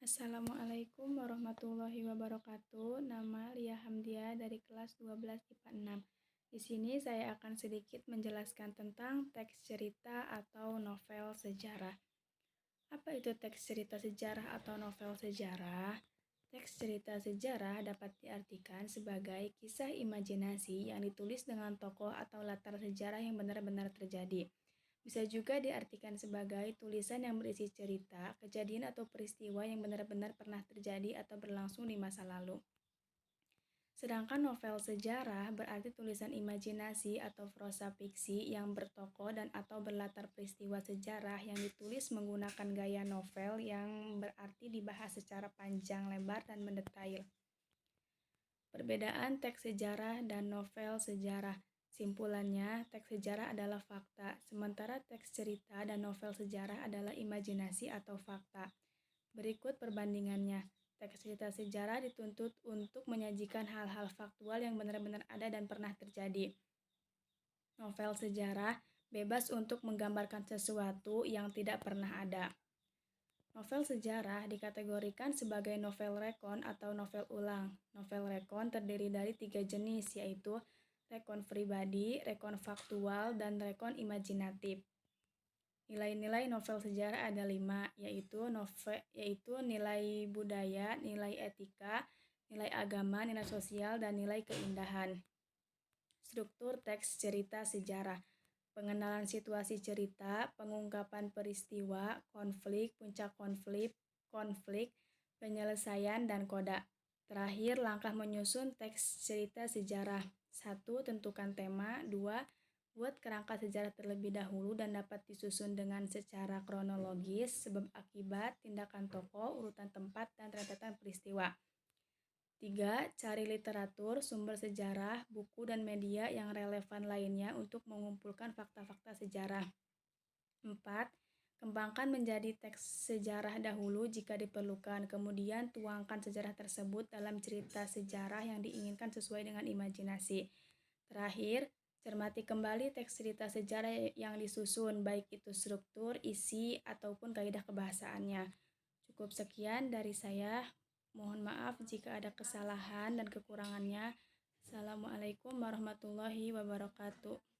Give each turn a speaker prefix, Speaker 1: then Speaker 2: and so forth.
Speaker 1: Assalamualaikum warahmatullahi wabarakatuh. Nama Lia Hamdia dari kelas 12 IPA 6. Di sini saya akan sedikit menjelaskan tentang teks cerita atau novel sejarah. Apa itu teks cerita sejarah atau novel sejarah? Teks cerita sejarah dapat diartikan sebagai kisah imajinasi yang ditulis dengan tokoh atau latar sejarah yang benar-benar terjadi. Bisa juga diartikan sebagai tulisan yang berisi cerita, kejadian atau peristiwa yang benar-benar pernah terjadi atau berlangsung di masa lalu. Sedangkan novel sejarah berarti tulisan imajinasi atau prosa fiksi yang bertokoh dan atau berlatar peristiwa sejarah yang ditulis menggunakan gaya novel yang berarti dibahas secara panjang lebar dan mendetail. Perbedaan teks sejarah dan novel sejarah. Simpulannya, teks sejarah adalah fakta, sementara teks cerita dan novel sejarah adalah imajinasi atau fakta. Berikut perbandingannya. Teks cerita sejarah dituntut untuk menyajikan hal-hal faktual yang benar-benar ada dan pernah terjadi. Novel sejarah bebas untuk menggambarkan sesuatu yang tidak pernah ada. Novel sejarah dikategorikan sebagai novel rekon atau novel ulang. Novel rekon terdiri dari 3 jenis, yaitu rekon pribadi, rekon faktual, dan rekon imajinatif. Nilai-nilai novel sejarah ada 5, yaitu nilai budaya, nilai etika, nilai agama, nilai sosial, dan nilai keindahan. Struktur teks cerita sejarah. Pengenalan situasi cerita, pengungkapan peristiwa, konflik, puncak konflik, penyelesaian, dan koda. Terakhir, langkah menyusun teks cerita sejarah. 1. Tentukan tema. 2. Buat kerangka sejarah terlebih dahulu dan dapat disusun dengan secara kronologis, sebab akibat, tindakan tokoh, urutan tempat, dan rentetan peristiwa. 3. Cari literatur, sumber sejarah, buku, dan media yang relevan lainnya untuk mengumpulkan fakta-fakta sejarah. 4. Kembangkan menjadi teks sejarah dahulu jika diperlukan, kemudian tuangkan sejarah tersebut dalam cerita sejarah yang diinginkan sesuai dengan imajinasi. Terakhir, cermati kembali teks cerita sejarah yang disusun, baik itu struktur, isi, ataupun kaidah kebahasaannya. Cukup sekian dari saya. Mohon maaf jika ada kesalahan dan kekurangannya. Assalamualaikum warahmatullahi wabarakatuh.